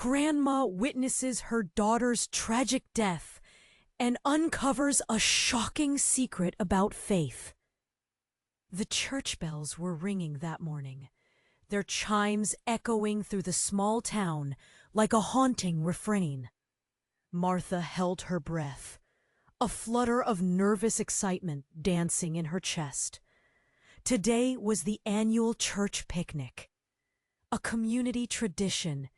Grandma witnesses her daughter's tragic death and uncovers a shocking secret about faith. The church bells were ringing that morning, their chimes echoing through the small town like a haunting refrain. Martha held her breath, a flutter of nervous excitement dancing in her chest. Today was the annual church picnic, a community tradition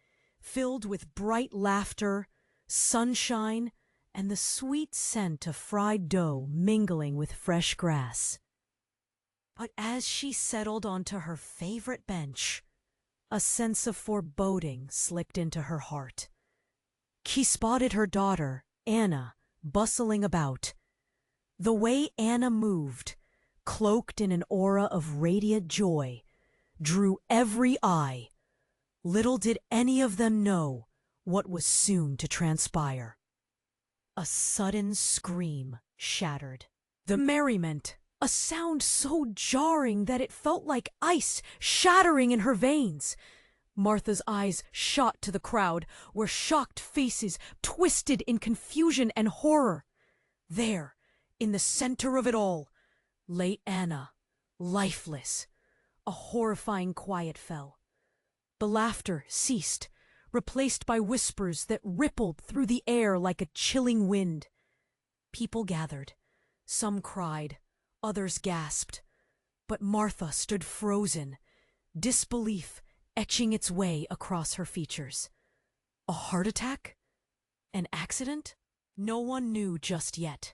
filled with bright laughter, sunshine, and the sweet scent of fried dough mingling with fresh grass. But as she settled onto her favorite bench, a sense of foreboding slipped into her heart. She spotted her daughter, Anna, bustling about. The way Anna moved, cloaked in an aura of radiant joy, drew every eye. Little did any of them know what was soon to transpire. A sudden scream shattered the merriment, a sound so jarring that it felt like ice shattering in her veins. Martha's eyes shot to the crowd, where shocked faces twisted in confusion and horror. There, in the center of it all, lay Anna, lifeless. A horrifying quiet fell. The laughter ceased, replaced by whispers that rippled through the air like a chilling wind. People gathered. Some cried, others gasped. But Martha stood frozen, disbelief etching its way across her features. A heart attack? An accident? No one knew just yet.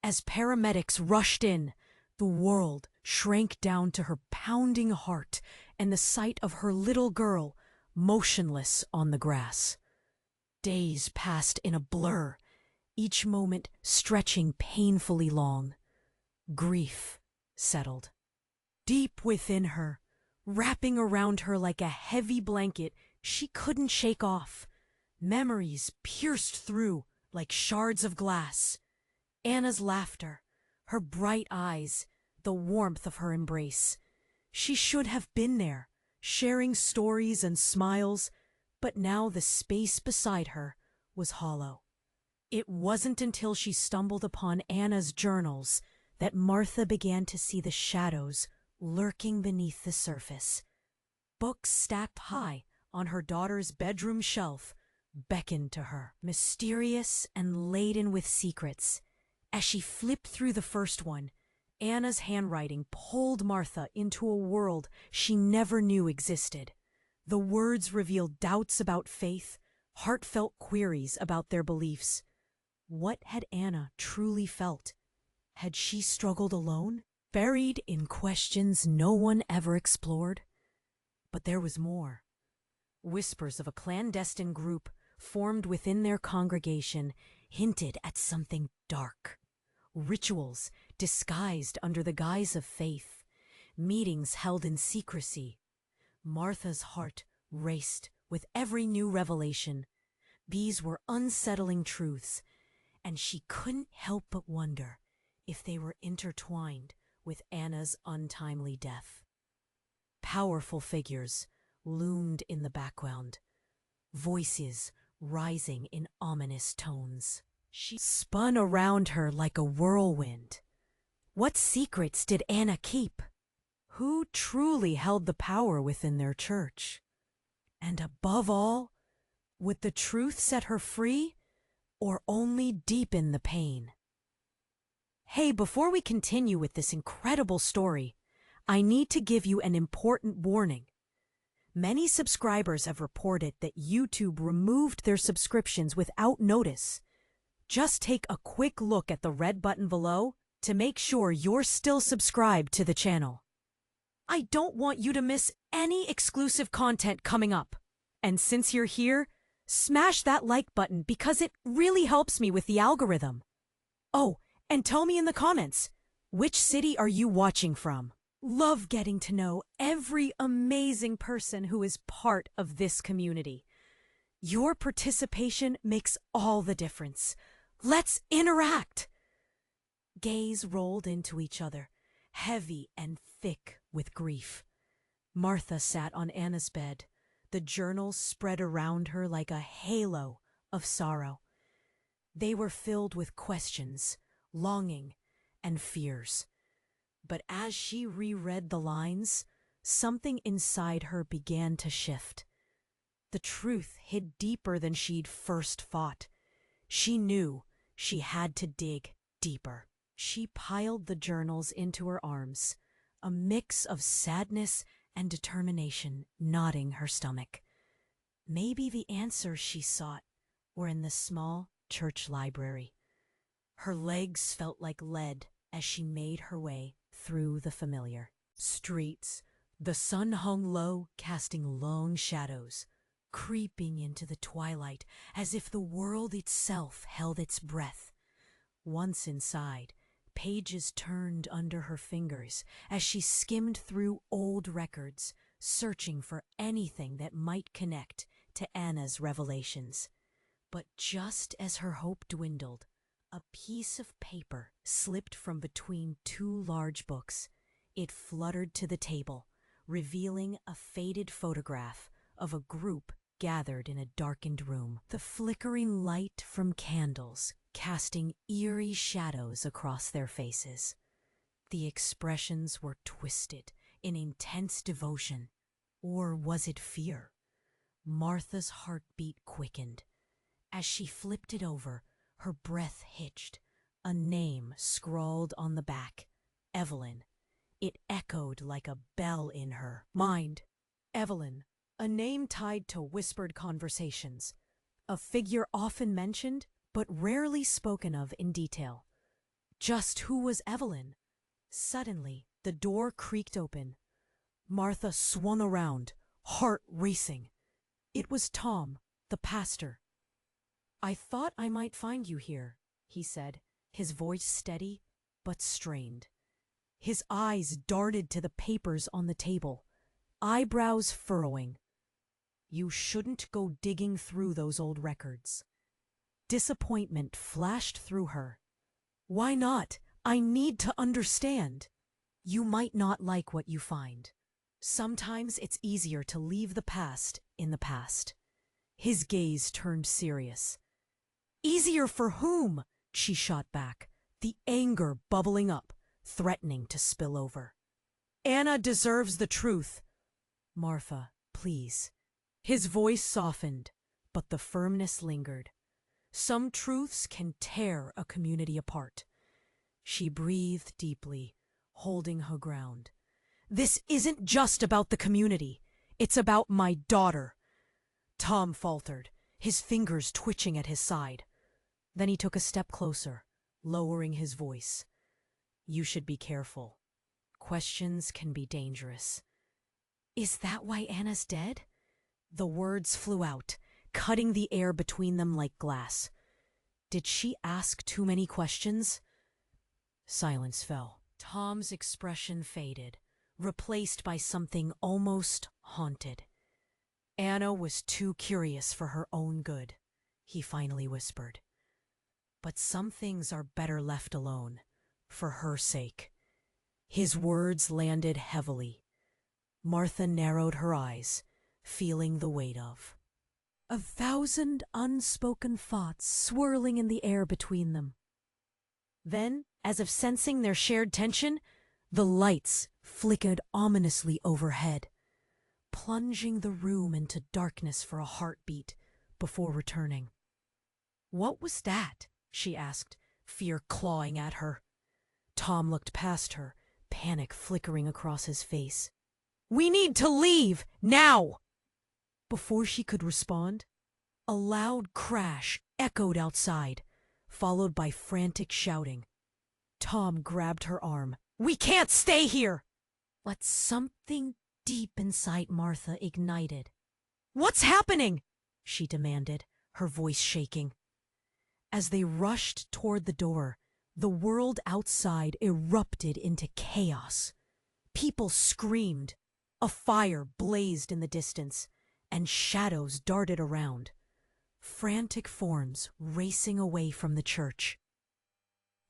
As paramedics rushed in, the world shrank down to her pounding heart and the sight of her little girl motionless on the grass. Days passed in a blur, each moment stretching painfully long. Grief settled. Deep within her, wrapping around her like a heavy blanket she couldn't shake off. Memories pierced through like shards of glass. Anna's laughter, her bright eyes, the warmth of her embrace. She should have been there, sharing stories and smiles, but now the space beside her was hollow. It wasn't until she stumbled upon Anna's journals that Martha began to see the shadows lurking beneath the surface. Books stacked high on her daughter's bedroom shelf beckoned to her, mysterious and laden with secrets. As she flipped through the first one, Anna's handwriting pulled Martha into a world she never knew existed. The words revealed doubts about faith, heartfelt queries about their beliefs. What had Anna truly felt? Had she struggled alone, buried in questions no one ever explored? But there was more. Whispers of a clandestine group formed within their congregation hinted at something dark. Rituals disguised under the guise of faith, meetings held in secrecy. Martha's heart raced with every new revelation. These were unsettling truths, and she couldn't help but wonder if they were intertwined with Anna's untimely death. Powerful figures loomed in the background, voices rising in ominous tones. She spun around her like a whirlwind. What secrets did Anna keep? Who truly held the power within their church? And above all, would the truth set her free or only deepen the pain? Hey, before we continue with this incredible story, I need to give you an important warning. Many subscribers have reported that YouTube removed their subscriptions without notice. Just take a quick look at the red button below to make sure you're still subscribed to the channel. I don't want you to miss any exclusive content coming up. And since you're here, smash that like button because it really helps me with the algorithm. Oh, and tell me in the comments, which city are you watching from? Love getting to know every amazing person who is part of this community. Your participation makes all the difference. Let's interact! Gaze rolled into each other, heavy and thick with grief. Martha sat on Anna's bed, The journals spread around her like a halo of sorrow. They were filled with questions, longing, and fears. But as she reread the lines, something inside her began to shift. The truth hid deeper than she'd first thought. She knew she had to dig deeper. She piled the journals into her arms, a mix of sadness and determination knotting her stomach. Maybe the answers she sought were in the small church library. Her legs felt like lead as she made her way through the familiar streets. The sun hung low, casting long shadows, creeping into the twilight as if the world itself held its breath. Once inside, pages turned under her fingers as she skimmed through old records, searching for anything that might connect to Anna's revelations. But just as her hope dwindled, a piece of paper slipped from between two large books. It fluttered to the table, revealing a faded photograph of a group gathered in a darkened room. The flickering light from candles casting eerie shadows across their faces. The expressions were twisted in intense devotion. Or was it fear? Martha's heartbeat quickened. As she flipped it over, her breath hitched. A name scrawled on the back. Evelyn. It echoed like a bell in her mind. Evelyn, a name tied to whispered conversations. A figure often mentioned, but rarely spoken of in detail. Just who was Evelyn? Suddenly, the door creaked open. Martha swung around, heart racing. It was Tom, the pastor. "I thought I might find you here," he said, his voice steady but strained. His eyes darted to the papers on the table, eyebrows furrowing. "You shouldn't go digging through those old records." Disappointment flashed through her. "Why not? I need to understand." "You might not like what you find. Sometimes it's easier to leave the past in the past." His gaze turned serious. "Easier for whom?" she shot back, the anger bubbling up, threatening to spill over. "Anna deserves the truth." "Martha, please." His voice softened, but the firmness lingered. Some truths can tear a community apart. She breathed deeply, holding her ground. "This isn't just about the community. It's about my daughter." Tom faltered, his fingers twitching at his side. Then he took a step closer, lowering his voice. "You should be careful. Questions can be dangerous." "Is that why Anna's dead?" The words flew out, cutting the air between them like glass. Did she ask too many questions? Silence fell. Tom's expression faded, replaced by something almost haunted. "Anna was too curious for her own good," he finally whispered. "But some things are better left alone, for her sake." His words landed heavily. Martha narrowed her eyes, feeling the weight of 1,000 unspoken thoughts swirling in the air between them. Then, as if sensing their shared tension, the lights flickered ominously overhead, plunging the room into darkness for a heartbeat before returning. "What was that?" she asked, fear clawing at her. Tom looked past her, panic flickering across his face. "We need to leave, now!" Before she could respond, a loud crash echoed outside, followed by frantic shouting. Tom grabbed her arm. "We can't stay here!" But something deep inside Martha ignited. "What's happening?" she demanded, her voice shaking. As they rushed toward the door, the world outside erupted into chaos. People screamed, a fire blazed in the distance, and shadows darted around. Frantic forms racing away from the church.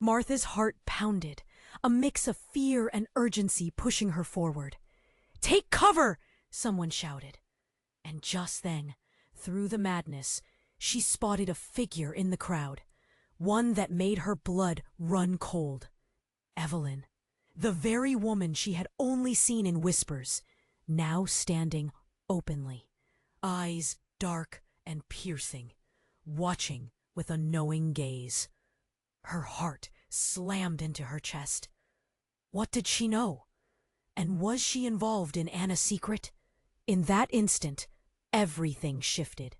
Martha's heart pounded, a mix of fear and urgency pushing her forward. "Take cover!" someone shouted. And just then, through the madness, she spotted a figure in the crowd, one that made her blood run cold. Evelyn, the very woman she had only seen in whispers, now standing openly, eyes dark and piercing, watching with a knowing gaze. Her heart slammed into her chest. What did she know? And was she involved in Anna's secret? In that instant, everything shifted.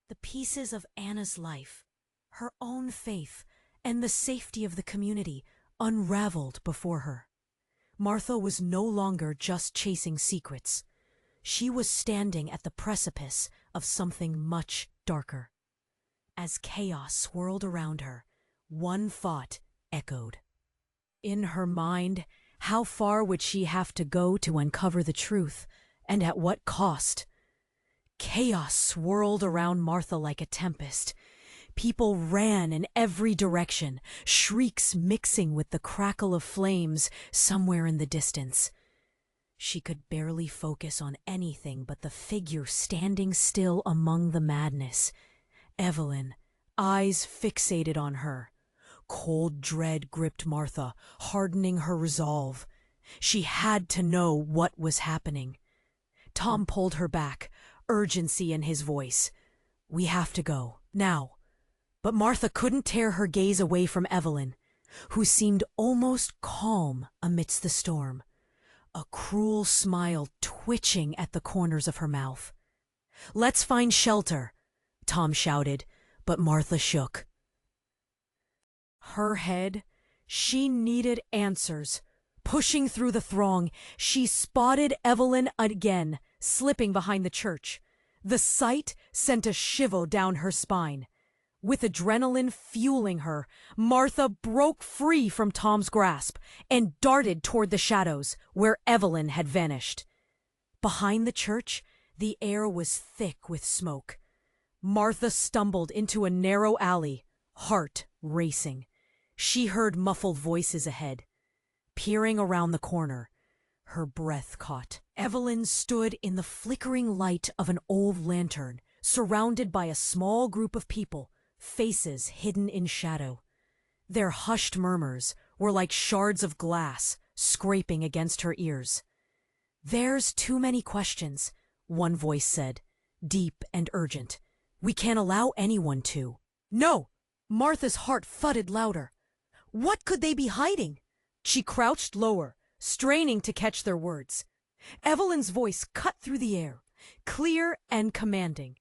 The pieces of Anna's life, her own faith, and the safety of the community unraveled before her. Martha was no longer just chasing secrets. She was standing at the precipice of something much darker. As chaos swirled around her, one thought echoed. In her mind, how far would she have to go to uncover the truth, and at what cost? Chaos swirled around Martha like a tempest. People ran in every direction, shrieks mixing with the crackle of flames somewhere in the distance. She could barely focus on anything but the figure standing still among the madness. Evelyn, eyes fixated on her. Cold dread gripped Martha, hardening her resolve. She had to know what was happening. Tom pulled her back, urgency in his voice. "We have to go, now." But Martha couldn't tear her gaze away from Evelyn, who seemed almost calm amidst the storm, a cruel smile twitching at the corners of her mouth. "Let's find shelter," Tom shouted, but Martha shook. Her head, she needed answers. Pushing through the throng, she spotted Evelyn again, slipping behind the church. The sight sent a shiver down her spine. With adrenaline fueling her, Martha broke free from Tom's grasp and darted toward the shadows, where Evelyn had vanished. Behind the church, the air was thick with smoke. Martha stumbled into a narrow alley, heart racing. She heard muffled voices ahead. Peering around the corner, her breath caught. Evelyn stood in the flickering light of an old lantern, surrounded by a small group of people, faces hidden in shadow. Their hushed murmurs were like shards of glass scraping against her ears. "There's too many questions," one voice said, deep and urgent. "We can't allow anyone to." "No!" Martha's heart thudded louder. What could they be hiding? She crouched lower, straining to catch their words. Evelyn's voice cut through the air, clear and commanding.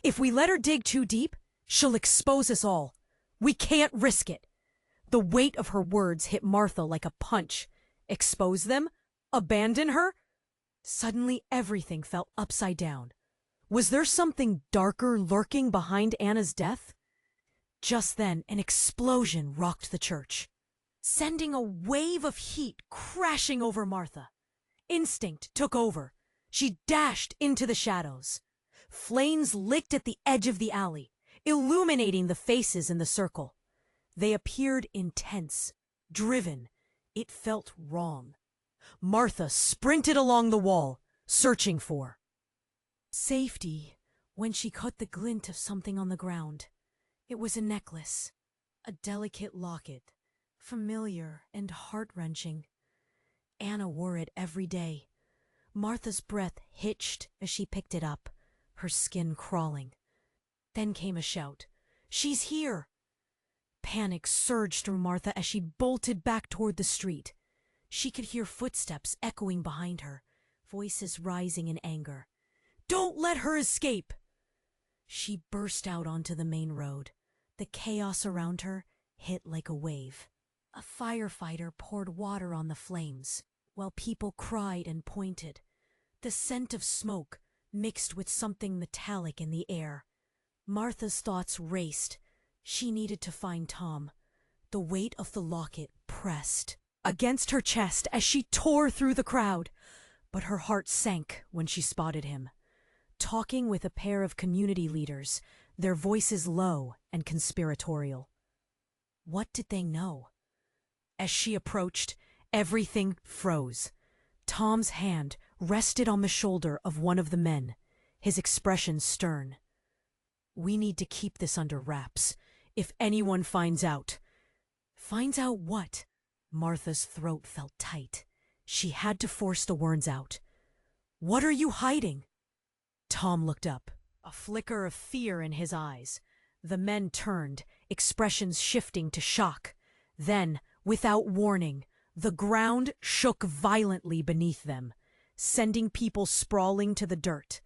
"If we let her dig too deep, she'll expose us all. We can't risk it." The weight of her words hit Martha like a punch. Expose them? Abandon her? Suddenly everything felt upside down. Was there something darker lurking behind Anna's death? Just then, an explosion rocked the church, sending a wave of heat crashing over Martha. Instinct took over. She dashed into the shadows. Flames licked at the edge of the alley, illuminating the faces in the circle. They appeared intense, driven. It felt wrong. Martha sprinted along the wall, searching for safety when she caught the glint of something on the ground. It was a necklace, a delicate locket, familiar and heart-wrenching. Anna wore it every day. Martha's breath hitched as she picked it up, her skin crawling. Then came a shout. "She's here!" Panic surged through Martha as she bolted back toward the street. She could hear footsteps echoing behind her, voices rising in anger. "Don't let her escape!" She burst out onto the main road. The chaos around her hit like a wave. A firefighter poured water on the flames, while people cried and pointed. The scent of smoke mixed with something metallic in the air. Martha's thoughts raced. She needed to find Tom. The weight of the locket pressed against her chest as she tore through the crowd, but her heart sank when she spotted him, talking with a pair of community leaders, their voices low and conspiratorial. What did they know? As she approached, everything froze. Tom's hand rested on the shoulder of one of the men, his expression stern. "We need to keep this under wraps. If anyone finds out—" "Finds out what?" Martha's throat felt tight. She had to force the words out. "What are you hiding?" Tom looked up, a flicker of fear in his eyes. The men turned, expressions shifting to shock. Then, without warning, the ground shook violently beneath them, sending people sprawling to the dirt.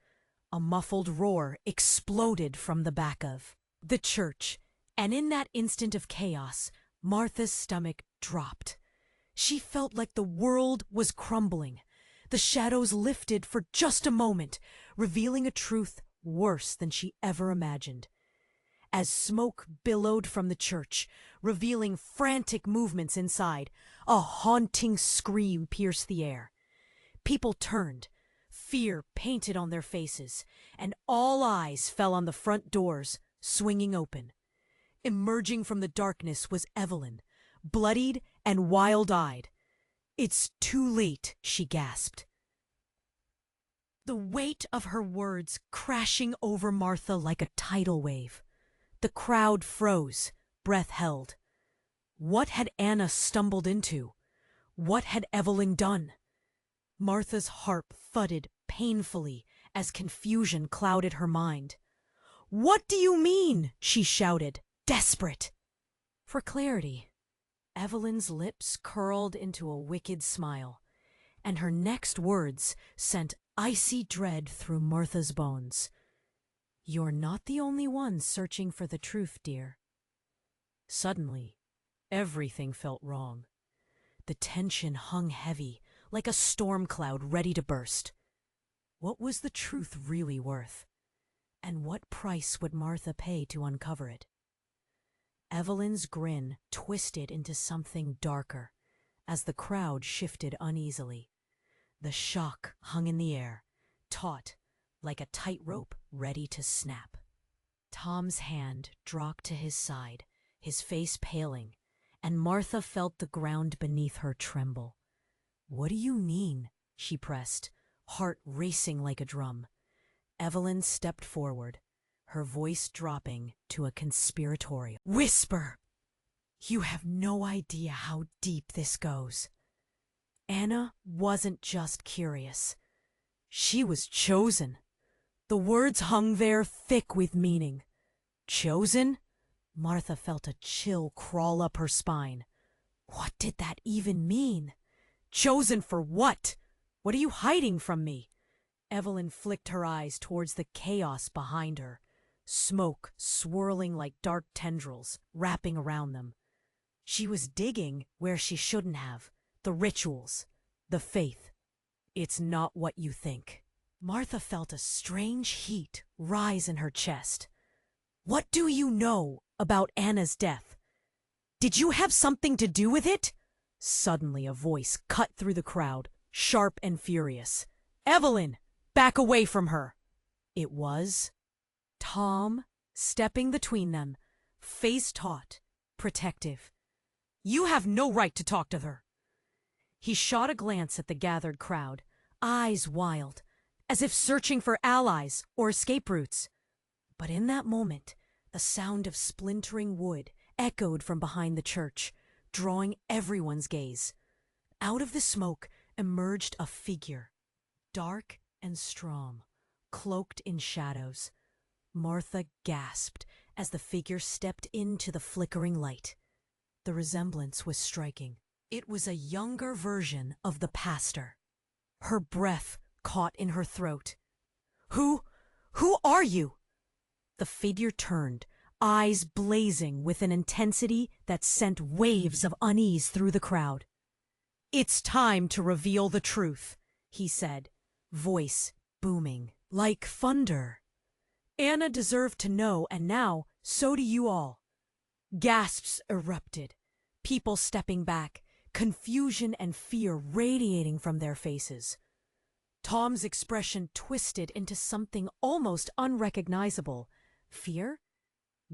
A muffled roar exploded from the back of the church, and in that instant of chaos, Martha's stomach dropped. She felt like the world was crumbling. The shadows lifted for just a moment, revealing a truth worse than she ever imagined. As smoke billowed from the church, revealing frantic movements inside, a haunting scream pierced the air. People turned, fear painted on their faces, and all eyes fell on the front doors, swinging open. Emerging from the darkness was Evelyn, bloodied and wild-eyed. "It's too late," she gasped. The weight of her words crashing over Martha like a tidal wave. The crowd froze, breath held. What had Anna stumbled into? What had Evelyn done? Martha's heart thudded painfully as confusion clouded her mind. "What do you mean?" she shouted, desperate. For clarity, Evelyn's lips curled into a wicked smile, and her next words sent icy dread through Martha's bones. "You're not the only one searching for the truth, dear." Suddenly, everything felt wrong. The tension hung heavy, like a storm cloud ready to burst. What was the truth really worth? And what price would Martha pay to uncover it? Evelyn's grin twisted into something darker as the crowd shifted uneasily. The shock hung in the air, taut, like a tightrope ready to snap. Tom's hand dropped to his side, his face paling, and Martha felt the ground beneath her tremble. "What do you mean?" she pressed, heart racing like a drum. Evelyn stepped forward, her voice dropping to a conspiratorial whisper. "You have no idea how deep this goes. Anna wasn't just curious. She was chosen." The words hung there thick with meaning. "Chosen?" Martha felt a chill crawl up her spine. What did that even mean? "Chosen for what? What are you hiding from me?" Evelyn flicked her eyes towards the chaos behind her, smoke swirling like dark tendrils, wrapping around them. She was digging where she shouldn't have. The rituals, the faith. "It's not what you think." Martha felt a strange heat rise in her chest. "What do you know about Anna's death? Did you have something to do with it?" Suddenly a voice cut through the crowd, sharp and furious. "Evelyn, back away from her!" It was Tom, stepping between them, face taut, protective. "You have no right to talk to her." He shot a glance at the gathered crowd, eyes wild, as if searching for allies or escape routes. But in that moment, the sound of splintering wood echoed from behind the church, drawing everyone's gaze. Out of the smoke emerged a figure, dark and strong, cloaked in shadows. Martha gasped as the figure stepped into the flickering light. The resemblance was striking. It was a younger version of the pastor. Her breath caught in her throat. Who are you?" The figure turned, eyes blazing with an intensity that sent waves of unease through the crowd. "It's time to reveal the truth," he said, voice booming like thunder. "Anna deserved to know, and now so do you all." Gasps erupted, people stepping back, confusion and fear radiating from their faces. Tom's expression twisted into something almost unrecognizable. Fear?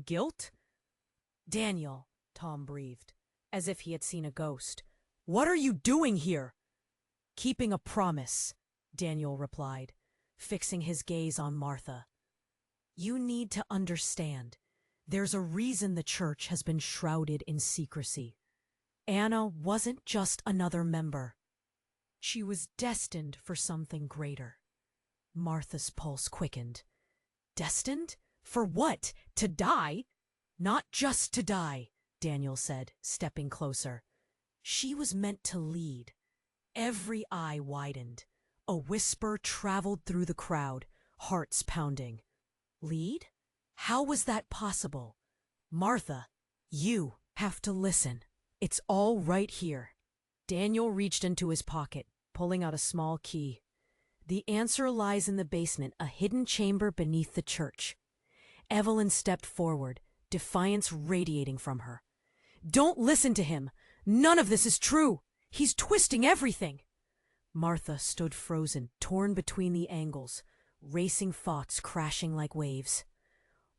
Guilt? "Daniel," Tom breathed, as if he had seen a ghost. "What are you doing here?" "Keeping a promise," Daniel replied, fixing his gaze on Martha. "You need to understand. There's a reason the church has been shrouded in secrecy. Anna wasn't just another member. She was destined for something greater." Martha's pulse quickened. "Destined? For what? To die?" "Not just to die," Daniel said, stepping closer. "She was meant to lead." Every eye widened. A whisper traveled through the crowd, hearts pounding. "Lead? How was that possible?" "Martha, you have to listen. It's all right here." Daniel reached into his pocket, pulling out a small key. "The answer lies in the basement, a hidden chamber beneath the church." Evelyn stepped forward, defiance radiating from her. "Don't listen to him! None of this is true! He's twisting everything!" Martha stood frozen, torn between the angles, racing thoughts crashing like waves.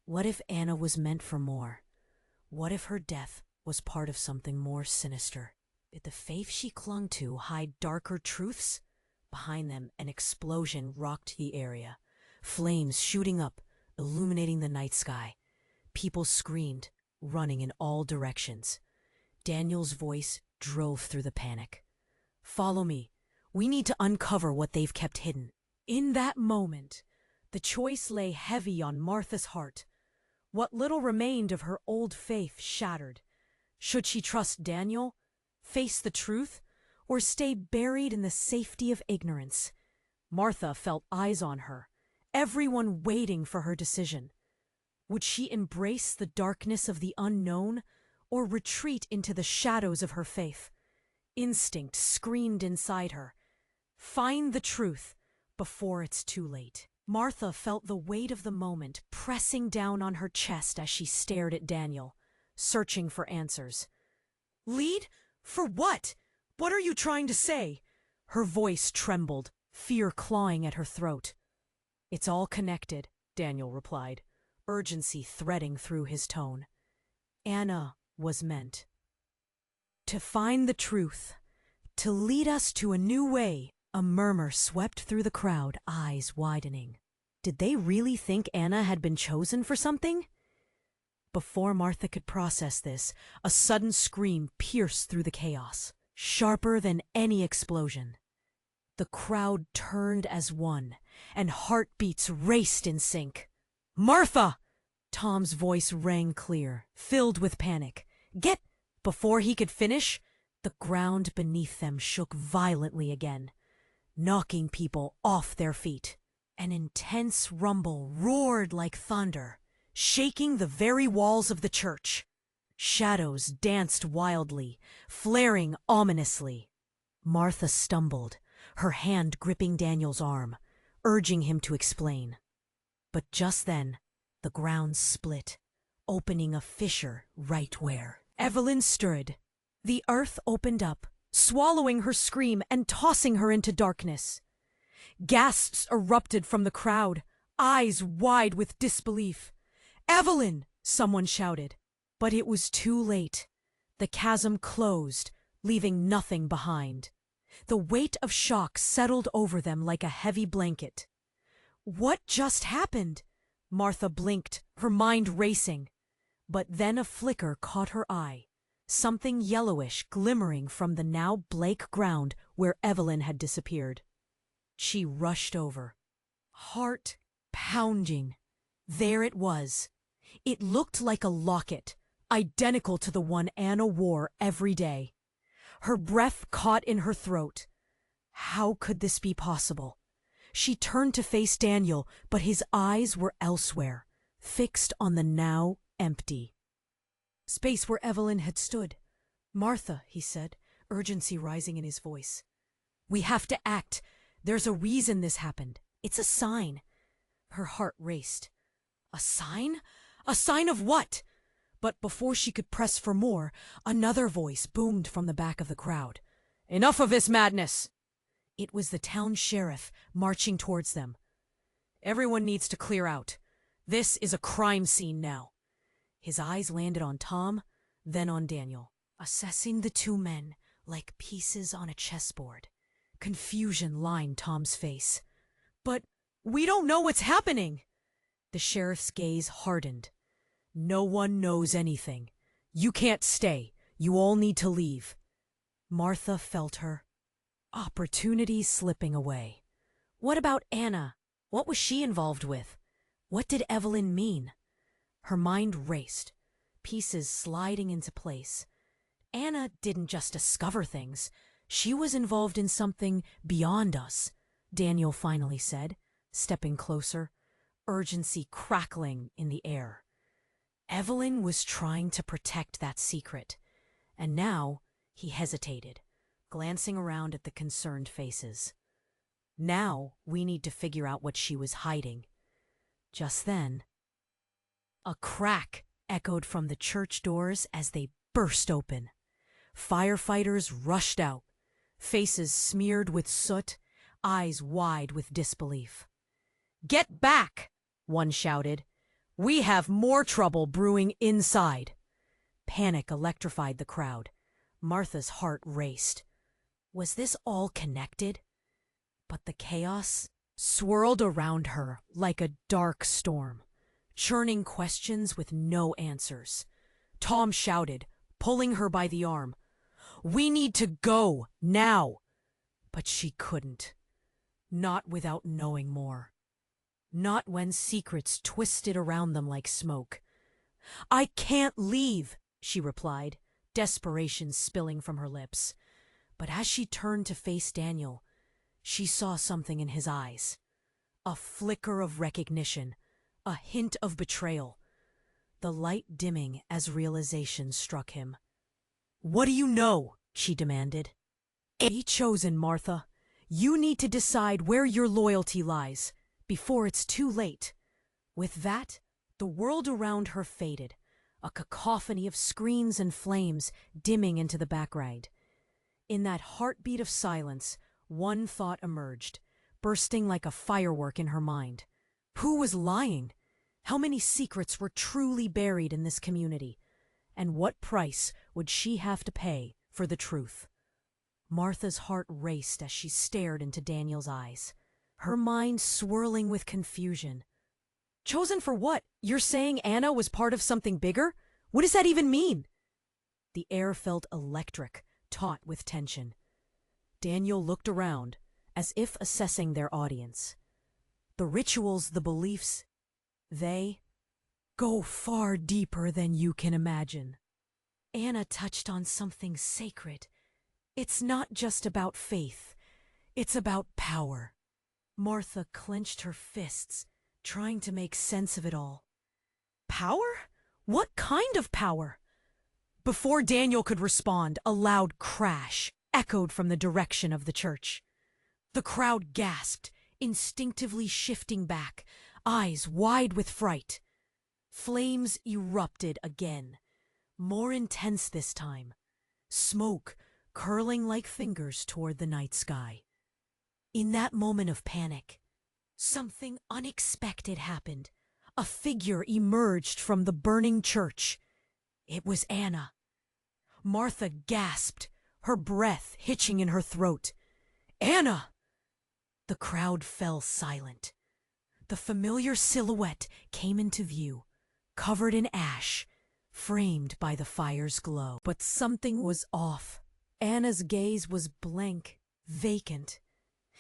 What if Anna was meant for more? What if her death was part of something more sinister? Did the faith she clung to hide darker truths? Behind them, an explosion rocked the area. Flames shooting up, illuminating the night sky. People screamed, running in all directions. Daniel's voice drove through the panic. "Follow me. We need to uncover what they've kept hidden." In that moment, the choice lay heavy on Martha's heart. What little remained of her old faith shattered. Should she trust Daniel, face the truth, or stay buried in the safety of ignorance? Martha felt eyes on her, everyone waiting for her decision. Would she embrace the darkness of the unknown, or retreat into the shadows of her faith? Instinct screamed inside her. Find the truth before it's too late. Martha felt the weight of the moment pressing down on her chest as she stared at Daniel, searching for answers. "Lead? For what? What are you trying to say?" Her voice trembled, fear clawing at her throat. "It's all connected," Daniel replied, urgency threading through his tone. Anna was meant to find the truth, to lead us to a new way. A murmur swept through the crowd, eyes widening. Did they really think Anna had been chosen for something? Before Martha could process this, a sudden scream pierced through the chaos, sharper than any explosion. The crowd turned as one, and heartbeats raced in sync. "Martha!" Tom's voice rang clear, filled with panic. "Get—" Before he could finish, the ground beneath them shook violently again, knocking people off their feet. An intense rumble roared like thunder, shaking the very walls of the church. Shadows danced wildly, flaring ominously. Martha stumbled, her hand gripping Daniel's arm, urging him to explain. But just then, the ground split, opening a fissure right where Evelyn stood. The earth opened up, swallowing her scream and tossing her into darkness. Gasps erupted from the crowd, eyes wide with disbelief. "Evelyn!" someone shouted. But it was too late. The chasm closed, leaving nothing behind. The weight of shock settled over them like a heavy blanket. What just happened? Martha blinked, her mind racing. But then a flicker caught her eye, something yellowish glimmering from the now blank ground where Evelyn had disappeared. She rushed over, heart pounding. There it was. It looked like a locket, identical to the one Anna wore every day. Her breath caught in her throat. How could this be possible? She turned to face Daniel, but his eyes were elsewhere, fixed on the now empty space where Evelyn had stood. "Martha," he said, urgency rising in his voice. "We have to act. There's a reason this happened. It's a sign." Her heart raced. A sign? A sign of what? But before she could press for more, another voice boomed from the back of the crowd. "Enough of this madness!" It was the town sheriff marching towards them. "Everyone needs to clear out. This is a crime scene now." His eyes landed on Tom, then on Daniel, assessing the two men like pieces on a chessboard. Confusion lined Tom's face. "But We don't know what's happening. The sheriff's gaze hardened. No one knows anything. You can't stay. You all need to leave. Martha felt her opportunity slipping away. What about Anna? What was she involved with? What did Evelyn mean? Her mind raced, pieces sliding into place. Anna didn't just discover things. She was involved in something beyond us, Daniel finally said, stepping closer, urgency crackling in the air. Evelyn was trying to protect that secret, and now he hesitated, glancing around at the concerned faces. Now we need to figure out what she was hiding. Just then, a crack echoed from the church doors as they burst open. Firefighters rushed out, faces smeared with soot, eyes wide with disbelief. "Get back!" one shouted. "We have more trouble brewing inside." Panic electrified the crowd. Martha's heart raced. Was this all connected? But the chaos swirled around her like a dark storm, churning questions with no answers. Tom shouted, pulling her by the arm. "We need to go, now!" But she couldn't. Not without knowing more. Not when secrets twisted around them like smoke. "I can't leave," she replied, desperation spilling from her lips. But as she turned to face Daniel, she saw something in his eyes. A flicker of recognition, a hint of betrayal. The light dimming as realization struck him. "What do you know?" she demanded. "Be chosen, Martha. You need to decide where your loyalty lies, before it's too late." With that, the world around her faded, a cacophony of screens and flames dimming into the background. In that heartbeat of silence, one thought emerged, bursting like a firework in her mind. Who was lying? How many secrets were truly buried in this community? And what price would she have to pay for the truth? Martha's heart raced as she stared into Daniel's eyes, her mind swirling with confusion. "Chosen for what? You're saying Anna was part of something bigger? What does that even mean?" The air felt electric, taut with tension. Daniel looked around, as if assessing their audience. The rituals, the beliefs, they go far deeper than you can imagine. Anna touched on something sacred. It's not just about faith. It's about power. Martha clenched her fists, trying to make sense of it all. Power? What kind of power? Before Daniel could respond, a loud crash echoed from the direction of the church. The crowd gasped, instinctively shifting back, eyes wide with fright. Flames erupted again, more intense this time. Smoke curling like fingers toward the night sky. In that moment of panic, something unexpected happened. A figure emerged from the burning church. It was Anna. Martha gasped, her breath hitching in her throat. "Anna!" The crowd fell silent. The familiar silhouette came into view, covered in ash, framed by the fire's glow. But something was off. Anna's gaze was blank, vacant.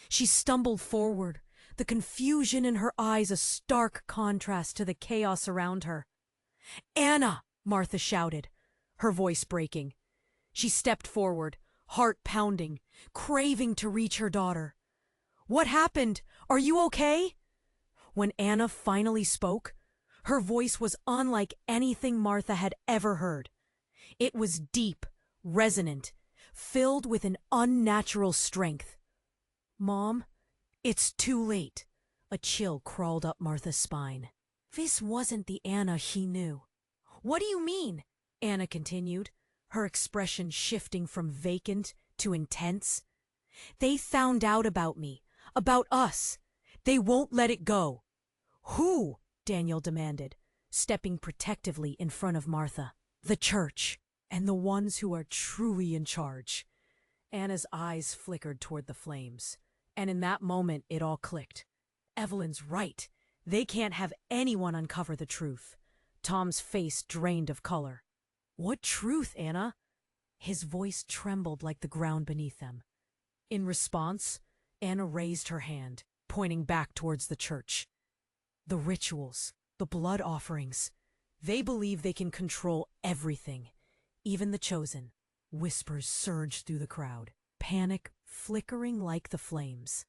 She stumbled forward, the confusion in her eyes a stark contrast to the chaos around her. "Anna!" Martha shouted, her voice breaking. She stepped forward, heart pounding, craving to reach her daughter. "What happened? Are you okay?" When Anna finally spoke, her voice was unlike anything Martha had ever heard. It was deep, resonant, filled with an unnatural strength. "Mom, it's too late." A chill crawled up Martha's spine. This wasn't the Anna he knew. "What do you mean?" Anna continued, her expression shifting from vacant to intense. "They found out about me, about us. They won't let it go." "Who?" Daniel demanded, stepping protectively in front of Martha. "The church, and the ones who are truly in charge." Anna's eyes flickered toward the flames, and in that moment it all clicked. Evelyn's right. They can't have anyone uncover the truth. Tom's face drained of color. What truth, Anna? His voice trembled like the ground beneath them. In response, Anna raised her hand, pointing back towards the church. The rituals, the blood offerings. They believe they can control everything, even the chosen. Whispers surged through the crowd, panic flickering like the flames.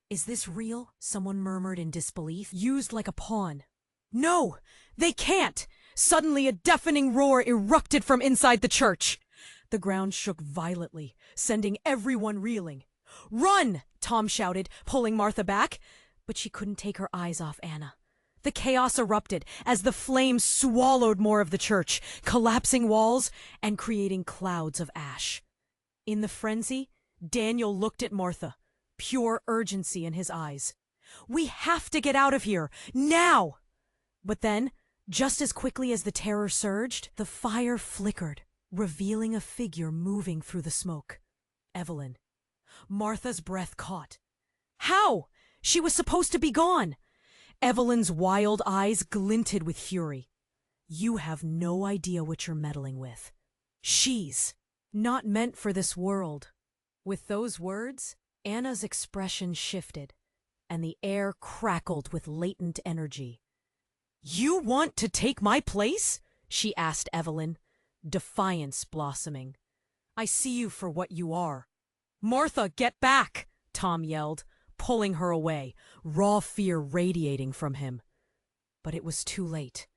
Is this real? Someone murmured in disbelief. Used like a pawn. No, they can't! Suddenly a deafening roar erupted from inside the church. The ground shook violently, sending everyone reeling. Run! Tom shouted, pulling Martha back. But she couldn't take her eyes off Anna. The chaos erupted as the flames swallowed more of the church, collapsing walls and creating clouds of ash. In the frenzy, Daniel looked at Martha, pure urgency in his eyes. We have to get out of here, now! But then, just as quickly as the terror surged, the fire flickered, revealing a figure moving through the smoke. Evelyn. Martha's breath caught. How? She was supposed to be gone. Evelyn's wild eyes glinted with fury. You have no idea what you're meddling with. She's not meant for this world. With those words, Anna's expression shifted, and the air crackled with latent energy. You want to take my place? She asked Evelyn, defiance blossoming. I see you for what you are. Martha, get back! Tom yelled, pulling her away, raw fear radiating from him. But it was too late.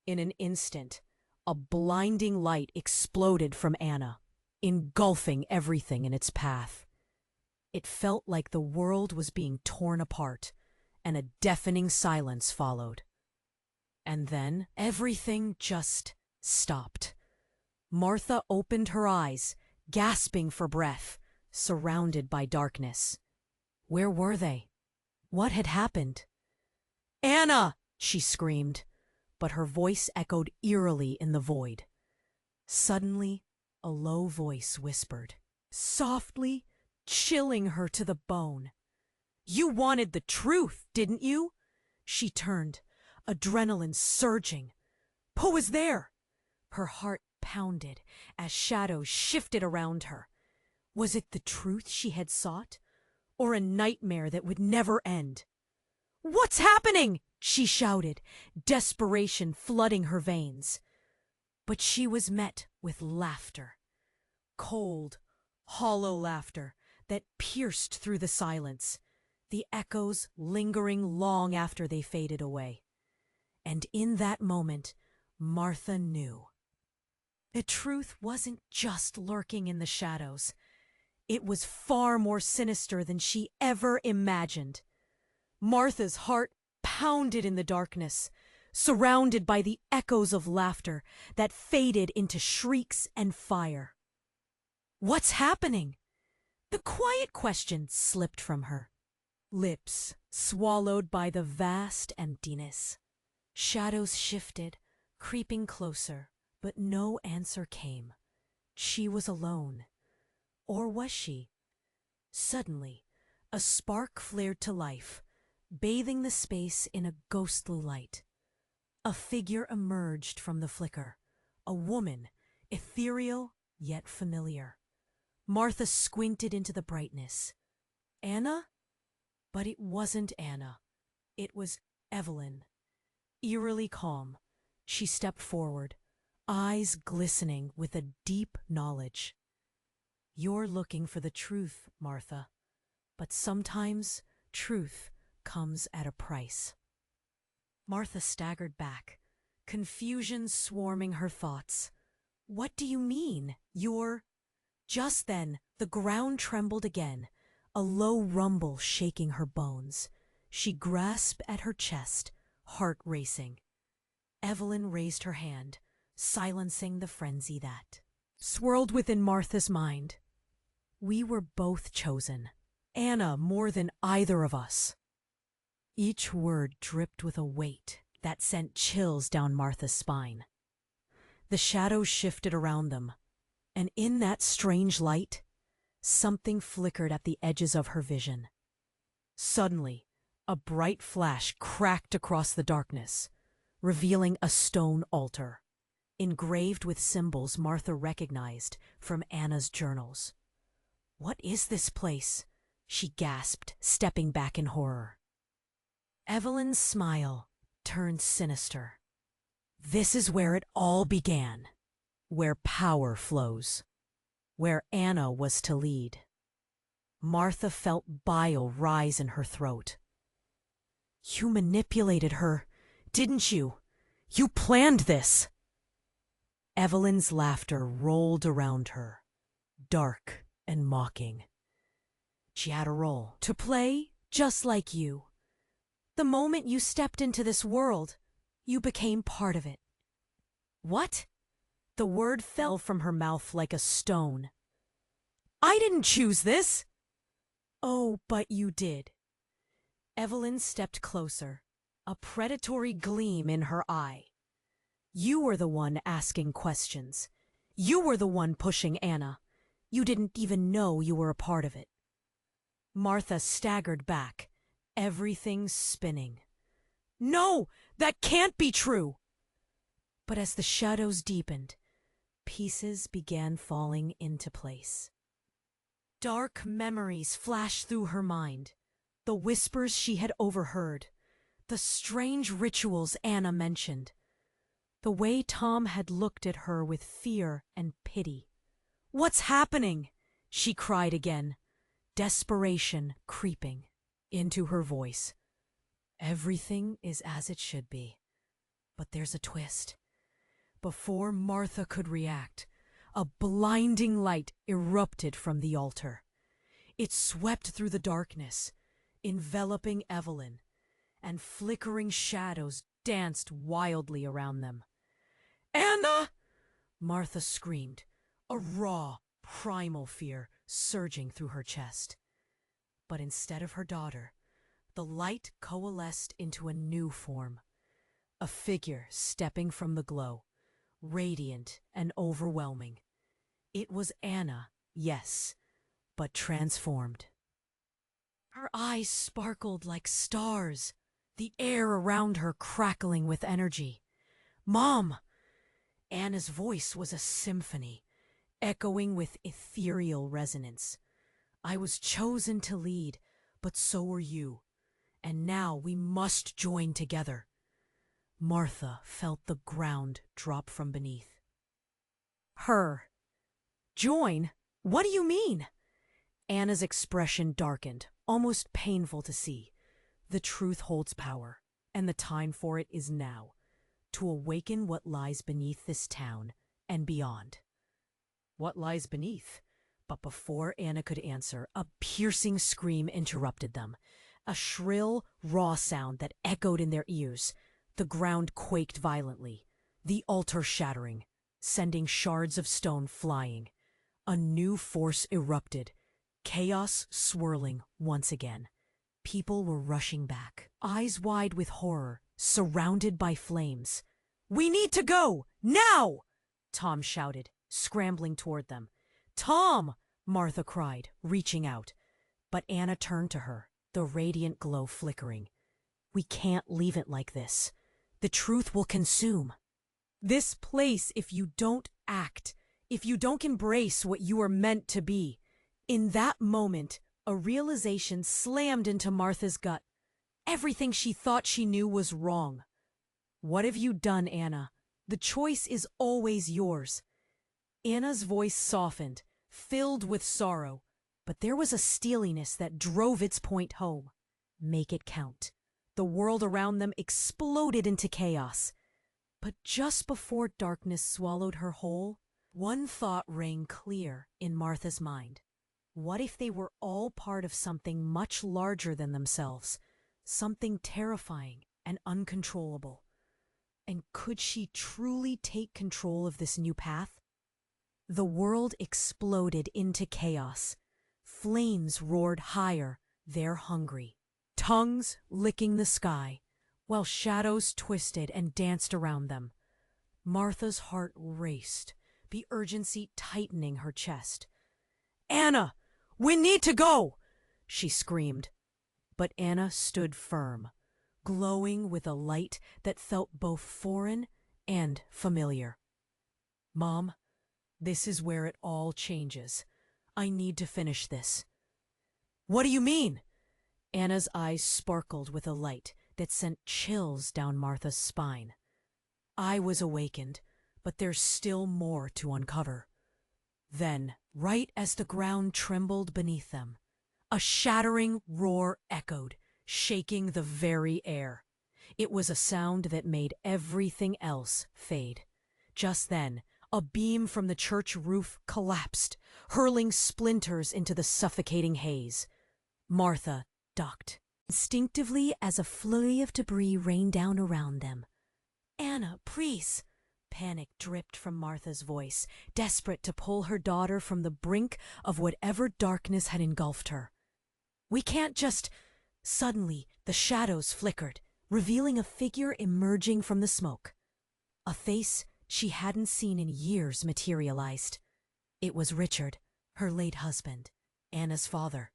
In an instant, a blinding light exploded from Anna, engulfing everything in its path. It felt like the world was being torn apart, and a deafening silence followed. And then everything just stopped. Martha opened her eyes, gasping for breath, surrounded by darkness. Where were they? What had happened? Anna! She screamed, but her voice echoed eerily in the void. Suddenly, a low voice whispered, softly, chilling her to the bone. You wanted the truth, didn't you? She turned, adrenaline surging. Who was there? Her heart pounded as shadows shifted around her. Was it the truth she had sought, or a nightmare that would never end? What's happening? She shouted, desperation flooding her veins. But she was met with laughter. Cold, hollow laughter that pierced through the silence, the echoes lingering long after they faded away. And in that moment, Martha knew. The truth wasn't just lurking in the shadows. It was far more sinister than she ever imagined. Martha's heart pounded in the darkness, surrounded by the echoes of laughter that faded into shrieks and fire. What's happening? The quiet question slipped from her lips, swallowed by the vast emptiness. Shadows shifted, creeping closer, but no answer came. She was alone. Or was she? Suddenly, a spark flared to life, bathing the space in a ghostly light. A figure emerged from the flicker, a woman, ethereal yet familiar. Martha squinted into the brightness. Anna? But it wasn't Anna. It was Evelyn. Eerily calm, she stepped forward, eyes glistening with a deep knowledge. You're looking for the truth, Martha, but sometimes truth comes at a price. Martha staggered back, confusion swarming her thoughts. What do you mean? You're... Just then, the ground trembled again, a low rumble shaking her bones. She grasped at her chest, heart racing. Evelyn raised her hand, silencing the frenzy that swirled within Martha's mind. We were both chosen. Anna more than either of us. Each word dripped with a weight that sent chills down Martha's spine. The shadows shifted around them, and in that strange light, something flickered at the edges of her vision. Suddenly, A bright flash cracked across the darkness, revealing a stone altar, engraved with symbols Martha recognized from Anna's journals. "What is this place?" she gasped, stepping back in horror. Evelyn's smile turned sinister. "This is where it all began, where power flows, where Anna was to lead." Martha felt bile rise in her throat. "You manipulated her, didn't you? You planned this!" Evelyn's laughter rolled around her, dark and mocking. "She had a role to play, just like you. The moment you stepped into this world, you became part of it." "What?" The word fell from her mouth like a stone. "I didn't choose this!" "Oh, but you did." Evelyn stepped closer, a predatory gleam in her eye. "You were the one asking questions. You were the one pushing Anna. You didn't even know you were a part of it." Martha staggered back, everything spinning. "No, that can't be true!" But as the shadows deepened, pieces began falling into place. Dark memories flashed through her mind. The whispers she had overheard, the strange rituals Anna mentioned, the way Tom had looked at her with fear and pity. "What's happening?" she cried again, desperation creeping into her voice. "Everything is as it should be, but there's a twist." Before Martha could react, a blinding light erupted from the altar. It swept through the darkness, enveloping Evelyn, and flickering shadows danced wildly around them. "Anna!" Martha screamed, a raw, primal fear surging through her chest. But instead of her daughter, the light coalesced into a new form, a figure stepping from the glow, radiant and overwhelming. It was Anna, yes, but transformed. Her eyes sparkled like stars, the air around her crackling with energy. "Mom!" Anna's voice was a symphony, echoing with ethereal resonance. "I was chosen to lead, but so were you. And now we must join together." Martha felt the ground drop from beneath. "Her? Join? What do you mean?" Anna's expression darkened, almost painful to see. The truth holds power, and the time for it is now, to awaken what lies beneath this town and beyond. What lies beneath? But before Anna could answer, a piercing scream interrupted them, a shrill, raw sound that echoed in their ears. The ground quaked violently, the altar shattering, sending shards of stone flying. A new force erupted, chaos swirling once again. People were rushing back, eyes wide with horror, surrounded by flames. "We need to go! Now!" Tom shouted, scrambling toward them. "Tom!" Martha cried, reaching out. But Anna turned to her, the radiant glow flickering. "We can't leave it like this. The truth will consume this place if you don't act, if you don't embrace what you are meant to be." In that moment, a realization slammed into Martha's gut. Everything she thought she knew was wrong. "What have you done, Anna? The choice is always yours." Anna's voice softened, filled with sorrow, but there was a steeliness that drove its point home. Make it count. The world around them exploded into chaos. But just before darkness swallowed her whole, one thought rang clear in Martha's mind. What if they were all part of something much larger than themselves, something terrifying and uncontrollable? And could she truly take control of this new path? The world exploded into chaos. Flames roared higher, they're hungry, tongues licking the sky, while shadows twisted and danced around them. Martha's heart raced, the urgency tightening her chest. "Anna, we need to go!" she screamed. But Anna stood firm, glowing with a light that felt both foreign and familiar. "Mom, this is where it all changes. I need to finish this." "What do you mean?" Anna's eyes sparkled with a light that sent chills down Martha's spine. "I was awakened, but there's still more to uncover." Then, right as the ground trembled beneath them, a shattering roar echoed, shaking the very air. It was a sound that made everything else fade. Just then, a beam from the church roof collapsed, hurling splinters into the suffocating haze. Martha ducked, instinctively as a flurry of debris rained down around them. "Anna, please!" Panic dripped from Martha's voice, desperate to pull her daughter from the brink of whatever darkness had engulfed her. "We can't just—" Suddenly, the shadows flickered, revealing a figure emerging from the smoke. A face she hadn't seen in years materialized. It was Richard, her late husband, Anna's father.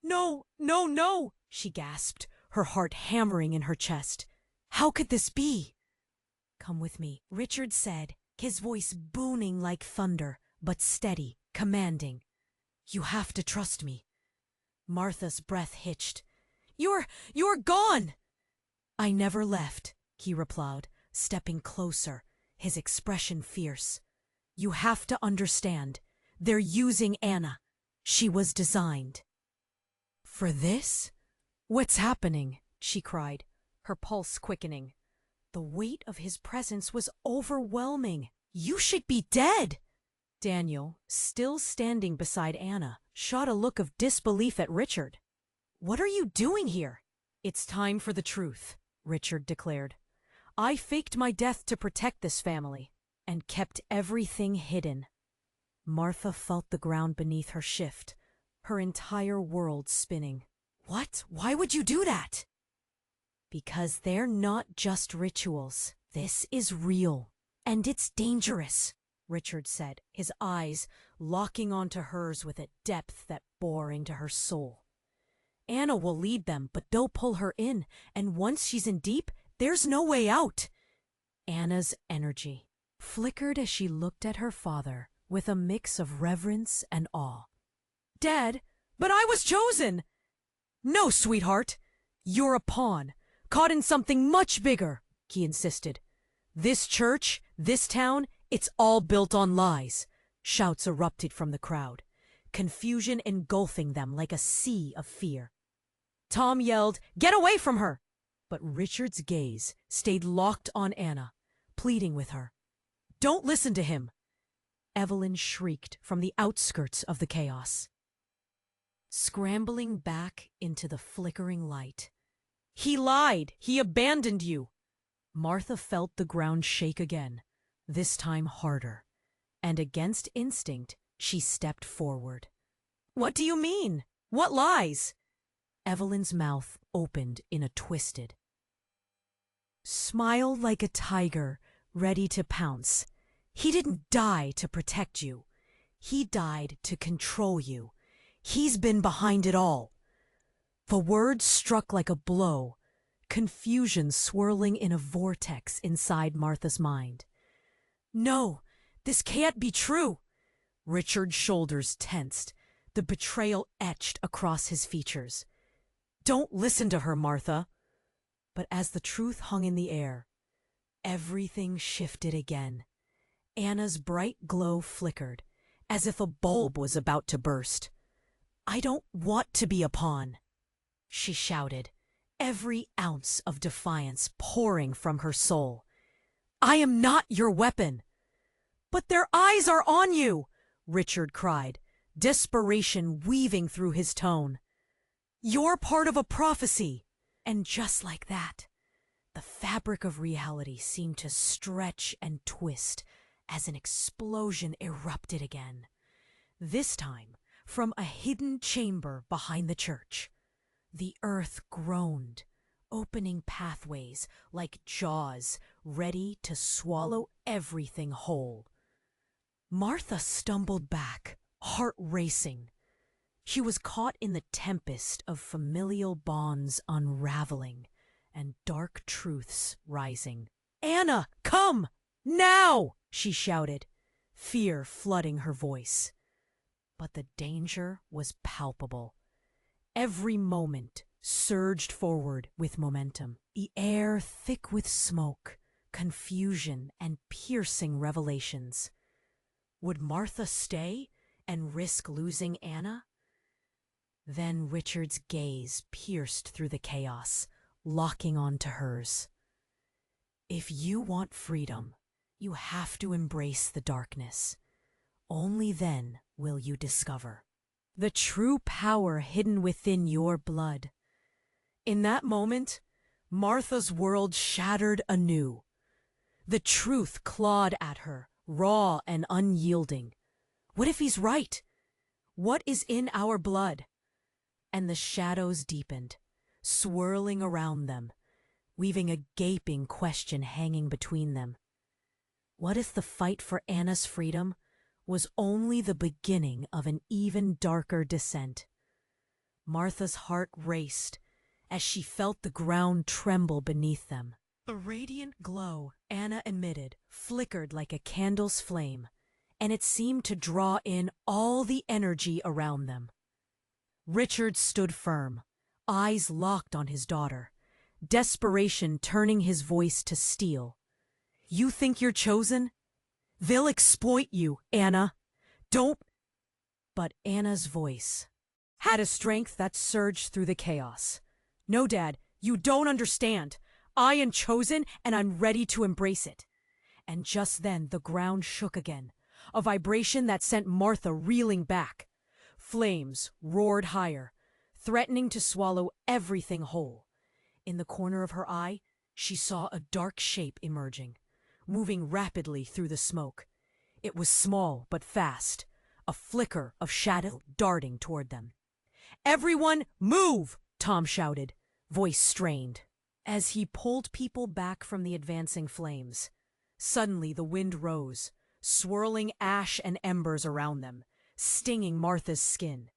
"No, no, no!" she gasped, her heart hammering in her chest. "How could this be?" "Come with me," Richard said, his voice booming like thunder, but steady, commanding. "You have to trust me." Martha's breath hitched. You're gone!" "I never left," he replied, stepping closer, his expression fierce. "You have to understand. They're using Anna. She was designed." "For this? What's happening?" she cried, her pulse quickening. The weight of his presence was overwhelming. "You should be dead!" Daniel, still standing beside Anna, shot a look of disbelief at Richard. "What are you doing here?" "It's time for the truth," Richard declared. "I faked my death to protect this family, and kept everything hidden." Martha felt the ground beneath her shift, her entire world spinning. "What? Why would you do that?" "Because they're not just rituals. This is real, and it's dangerous," Richard said, his eyes locking onto hers with a depth that bore into her soul. "Anna will lead them, but they'll pull her in, and once she's in deep, there's no way out." Anna's energy flickered as she looked at her father with a mix of reverence and awe. "Dad, but I was chosen!" "No, sweetheart. You're a pawn, caught in something much bigger," he insisted. "This church, this town, it's all built on lies." Shouts erupted from the crowd, confusion engulfing them like a sea of fear. Tom yelled, "Get away from her!" But Richard's gaze stayed locked on Anna, pleading with her. "Don't listen to him!" Evelyn shrieked from the outskirts of the chaos. Scrambling back into the flickering light. "He lied! He abandoned you!" Martha felt the ground shake again, this time harder, and against instinct, she stepped forward. "What do you mean? What lies?" Evelyn's mouth opened in a twisted smile like a tiger ready to pounce. "He didn't die to protect you. He died to control you. He's been behind it all." The words struck like a blow, confusion swirling in a vortex inside Martha's mind. "No, this can't be true." Richard's shoulders tensed, the betrayal etched across his features. "Don't listen to her, Martha." But as the truth hung in the air, everything shifted again. Anna's bright glow flickered, as if a bulb was about to burst. "I don't want to be a pawn," she shouted, every ounce of defiance pouring from her soul. "I am not your weapon." "But their eyes are on you!" Richard cried, desperation weaving through his tone. "You're part of a prophecy." And just like that, the fabric of reality seemed to stretch and twist as an explosion erupted again. This time, from a hidden chamber behind the church. The earth groaned, opening pathways like jaws ready to swallow everything whole. Martha stumbled back, heart racing. She was caught in the tempest of familial bonds unraveling and dark truths rising. "Anna, come! Now!" she shouted, fear flooding her voice. But the danger was palpable. Every moment surged forward with momentum, the air thick with smoke, confusion, and piercing revelations. Would Martha stay and risk losing Anna? Then Richard's gaze pierced through the chaos, locking onto hers. "If you want freedom, you have to embrace the darkness. Only then will you discover the true power hidden within your blood." In that moment, Martha's world shattered anew. The truth clawed at her, raw and unyielding. What if he's right? What is in our blood? And the shadows deepened, swirling around them, leaving a gaping question hanging between them. What if the fight for Anna's freedom was only the beginning of an even darker descent? Martha's heart raced as she felt the ground tremble beneath them. The radiant glow Anna emitted flickered like a candle's flame, and it seemed to draw in all the energy around them. Richard stood firm, eyes locked on his daughter, desperation turning his voice to steel. "You think you're chosen? They'll exploit you, Anna. Don't—" But Anna's voice had a strength that surged through the chaos. "No, Dad, you don't understand. I am chosen, and I'm ready to embrace it." And just then the ground shook again, a vibration that sent Martha reeling back. Flames roared higher, threatening to swallow everything whole. In the corner of her eye, she saw a dark shape emerging, moving rapidly through the smoke. It was small but fast, a flicker of shadow darting toward them. "Everyone move!" Tom shouted, voice strained. As he pulled people back from the advancing flames, suddenly the wind rose, swirling ash and embers around them, stinging Martha's skin.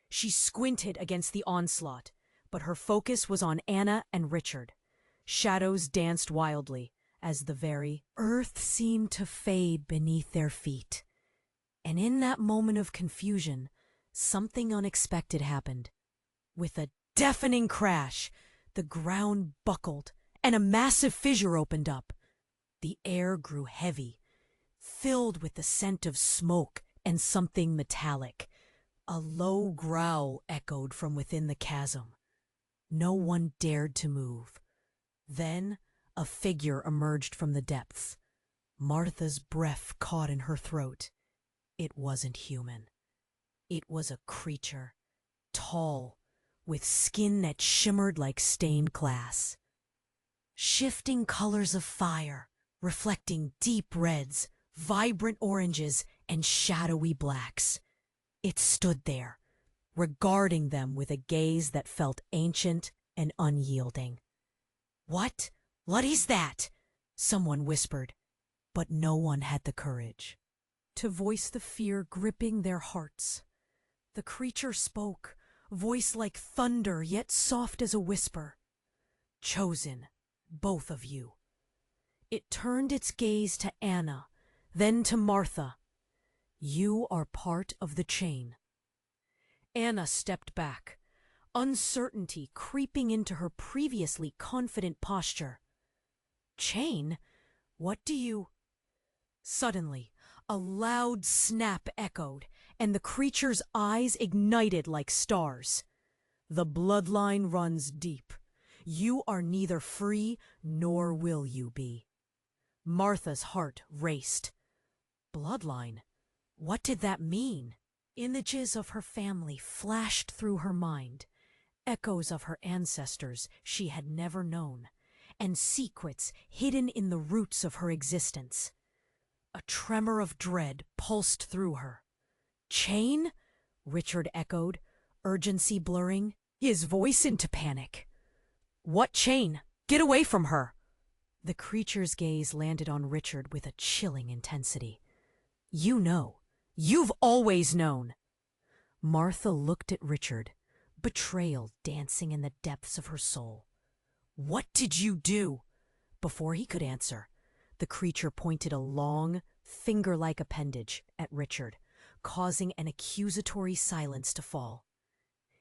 She squinted against the onslaught, but her focus was on Anna and Richard. Shadows danced wildly as the very earth seemed to fade beneath their feet. And in that moment of confusion, something unexpected happened. With a deafening crash, the ground buckled and a massive fissure opened up. The air grew heavy, filled with the scent of smoke and something metallic. A low growl echoed from within the chasm. No one dared to move. Then a figure emerged from the depths. Martha's breath caught in her throat. It wasn't human. It was a creature, tall, with skin that shimmered like stained glass. Shifting colors of fire, reflecting deep reds, vibrant oranges, and shadowy blacks. It stood there, regarding them with a gaze that felt ancient and unyielding. What is that?" someone whispered, but no one had the courage to voice the fear gripping their hearts. The creature spoke, voice like thunder yet soft as a whisper. "Chosen, both of you." It turned its gaze to Anna, then to Martha. "You are part of the chain." Anna stepped back, uncertainty creeping into her previously confident posture. "Chain? What do you—" Suddenly, a loud snap echoed, and the creature's eyes ignited like stars. "The bloodline runs deep. You are neither free nor will you be." Martha's heart raced. Bloodline? What did that mean? Images of her family flashed through her mind, echoes of her ancestors she had never known, and secrets hidden in the roots of her existence. A tremor of dread pulsed through her. "Chain?" Richard echoed, urgency blurring, his voice into panic. "What chain? Get away from her!" The creature's gaze landed on Richard with a chilling intensity. "You know. You've always known." Martha looked at Richard, betrayal dancing in the depths of her soul. "What did you do?" Before he could answer, the creature pointed a long, finger-like appendage at Richard, causing an accusatory silence to fall.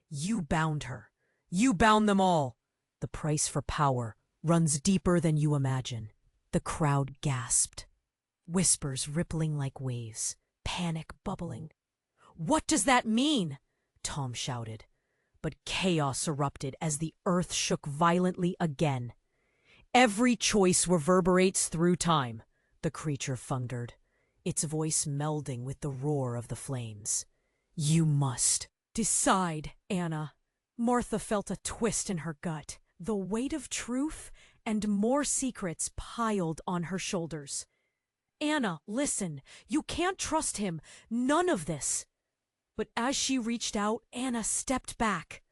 "You bound her. You bound them all. The price for power runs deeper than you imagine." The crowd gasped, whispers rippling like waves, panic bubbling. "What does that mean?" Tom shouted. But chaos erupted as the earth shook violently again. "Every choice reverberates through time," the creature thundered, its voice melding with the roar of the flames. "You must decide, Anna." Martha felt a twist in her gut. The weight of truth and more secrets piled on her shoulders. "Anna, listen. You can't trust him. None of this." But as she reached out, Anna stepped back.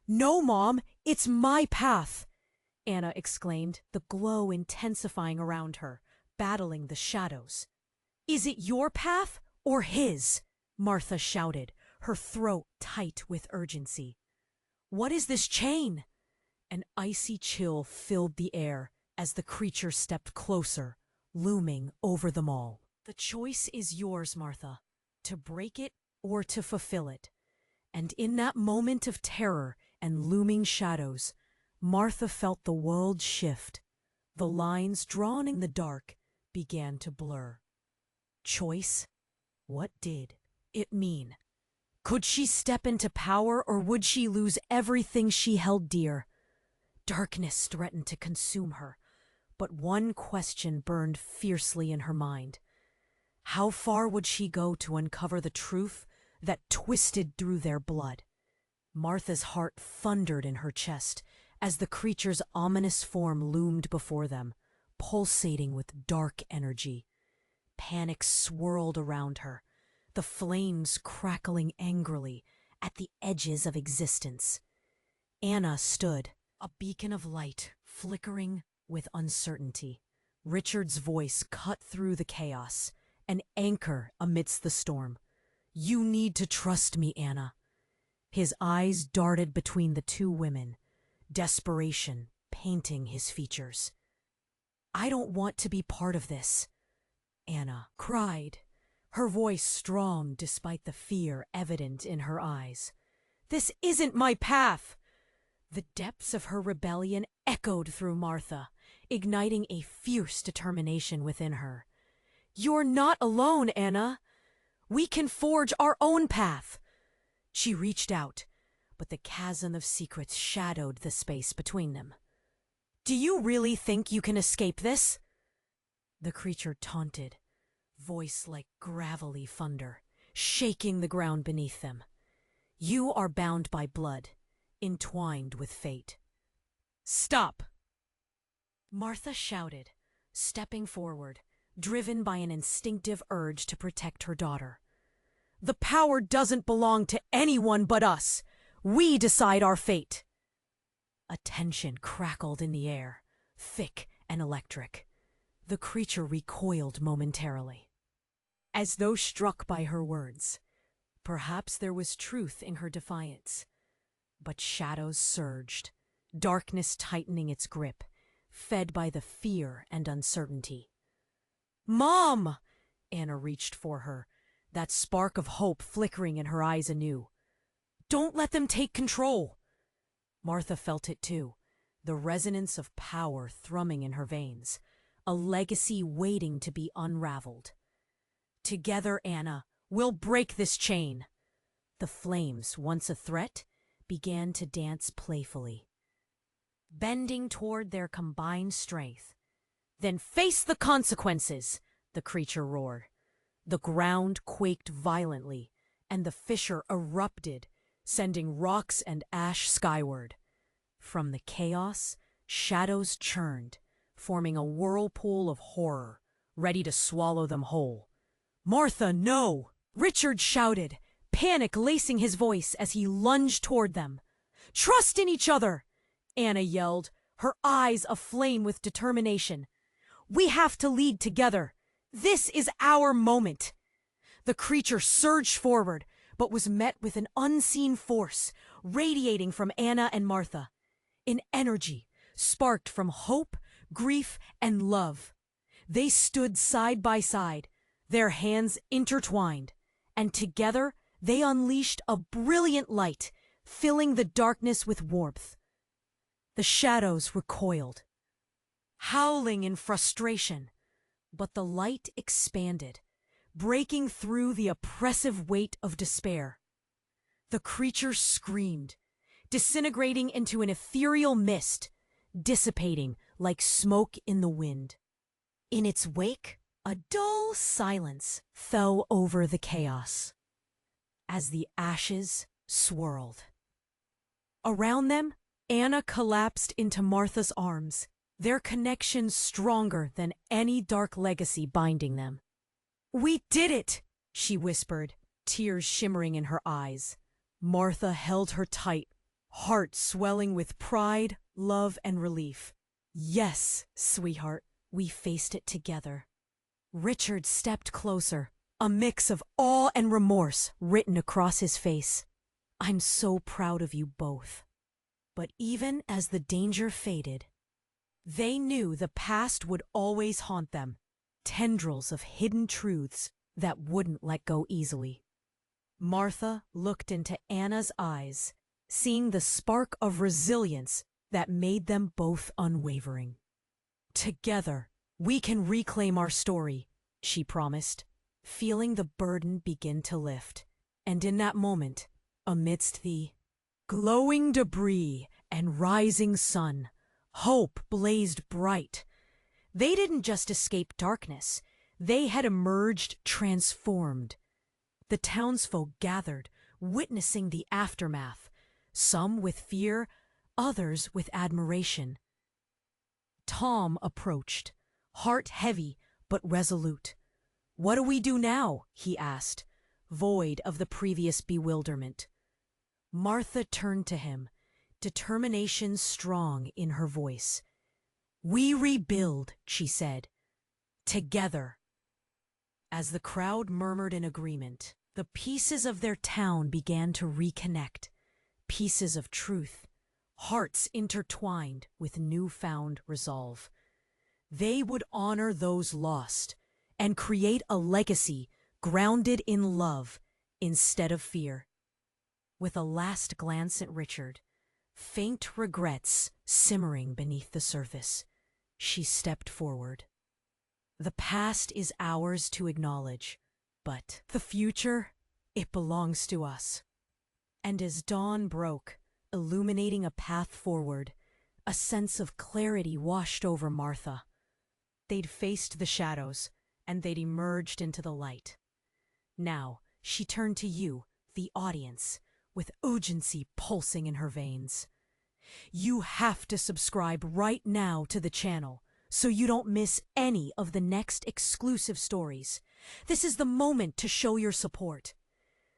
"No, Mom, it's my path," Anna exclaimed, the glow intensifying around her, battling the shadows. "Is it your path or his?" Martha shouted, her throat tight with urgency. "What is this chain?" An icy chill filled the air as the creature stepped closer, looming over them all. "The choice is yours, Martha, to break it or to fulfill it." And in that moment of terror and looming shadows, Martha felt the world shift. The lines drawn in the dark began to blur. Choice? What did it mean? Could she step into power, or would she lose everything she held dear? Darkness threatened to consume her, but one question burned fiercely in her mind. How far would she go to uncover the truth that twisted through their blood? Martha's heart thundered in her chest as the creature's ominous form loomed before them, pulsating with dark energy. Panic swirled around her, the flames crackling angrily at the edges of existence. Anna stood, a beacon of light flickering with uncertainty. Richard's voice cut through the chaos, an anchor amidst the storm. "You need to trust me, Anna." His eyes darted between the two women, desperation painting his features. "I don't want to be part of this," Anna cried, her voice strong despite the fear evident in her eyes. "This isn't my path." The depths of her rebellion echoed through Martha, igniting a fierce determination within her. "You're not alone, Anna. We can forge our own path." She reached out, but the chasm of secrets shadowed the space between them. "Do you really think you can escape this?" The creature taunted, voice like gravelly thunder, shaking the ground beneath them. "You are bound by blood, entwined with fate." "Stop!" Martha shouted, stepping forward, driven by an instinctive urge to protect her daughter. "The power doesn't belong to anyone but us. We decide our fate." A tension crackled in the air, thick and electric. The creature recoiled momentarily, as though struck by her words. Perhaps there was truth in her defiance. But shadows surged, darkness tightening its grip, fed by the fear and uncertainty. "Mom!" Anna reached for her, that spark of hope flickering in her eyes anew. "Don't let them take control." Martha felt it too, the resonance of power thrumming in her veins, a legacy waiting to be unraveled. "Together, Anna, we'll break this chain." The flames, once a threat, began to dance playfully, bending toward their combined strength. "Then face the consequences," the creature roared. The ground quaked violently, and the fissure erupted, sending rocks and ash skyward. From the chaos, shadows churned, forming a whirlpool of horror, ready to swallow them whole. "Martha, no!" Richard shouted, panic lacing his voice as he lunged toward them. "Trust in each other!" Anna yelled, her eyes aflame with determination. "We have to lead together. This is our moment." The creature surged forward, but was met with an unseen force radiating from Anna and Martha, an energy sparked from hope, grief, and love. They stood side by side, their hands intertwined, and together they unleashed a brilliant light, filling the darkness with warmth. The shadows recoiled, howling in frustration, but the light expanded, breaking through the oppressive weight of despair. The creature screamed, disintegrating into an ethereal mist, dissipating like smoke in the wind. In its wake, a dull silence fell over the chaos as the ashes swirled. Around them, Anna collapsed into Martha's arms, their connection stronger than any dark legacy binding them. "We did it!" she whispered, tears shimmering in her eyes. Martha held her tight, heart swelling with pride, love, and relief. "Yes, sweetheart, we faced it together." Richard stepped closer, a mix of awe and remorse written across his face. "I'm so proud of you both." But even as the danger faded, they knew the past would always haunt them, tendrils of hidden truths that wouldn't let go easily. Martha looked into Anna's eyes, seeing the spark of resilience that made them both unwavering. "Together, we can reclaim our story," she promised, feeling the burden begin to lift. And in that moment, amidst the glowing debris and rising sun, hope blazed bright. They didn't just escape darkness, they had emerged transformed. The townsfolk gathered, witnessing the aftermath, some with fear, others with admiration. Tom approached, heart heavy but resolute. "What do we do now?" he asked, void of the previous bewilderment. Martha turned to him, determination strong in her voice. "We rebuild," she said, "together." As the crowd murmured in agreement, the pieces of their town began to reconnect, pieces of truth, hearts intertwined with newfound resolve. They would honor those lost and create a legacy grounded in love instead of fear. With a last glance at Richard, faint regrets simmering beneath the surface, she stepped forward. "The past is ours to acknowledge, but the future, it belongs to us." And as dawn broke, illuminating a path forward, a sense of clarity washed over Martha. They'd faced the shadows, and they'd emerged into the light. Now she turned to you, the audience, with urgency pulsing in her veins. You have to subscribe right now to the channel so you don't miss any of the next exclusive stories. This is the moment to show your support.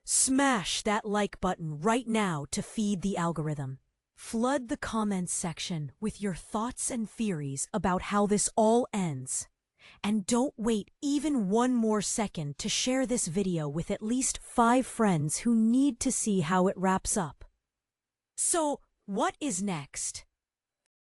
Smash that like button right now to feed the algorithm. Flood the comments section with your thoughts and theories about how this all ends. And don't wait even one more second to share this video with at least 5 friends who need to see how it wraps up. So, what is next?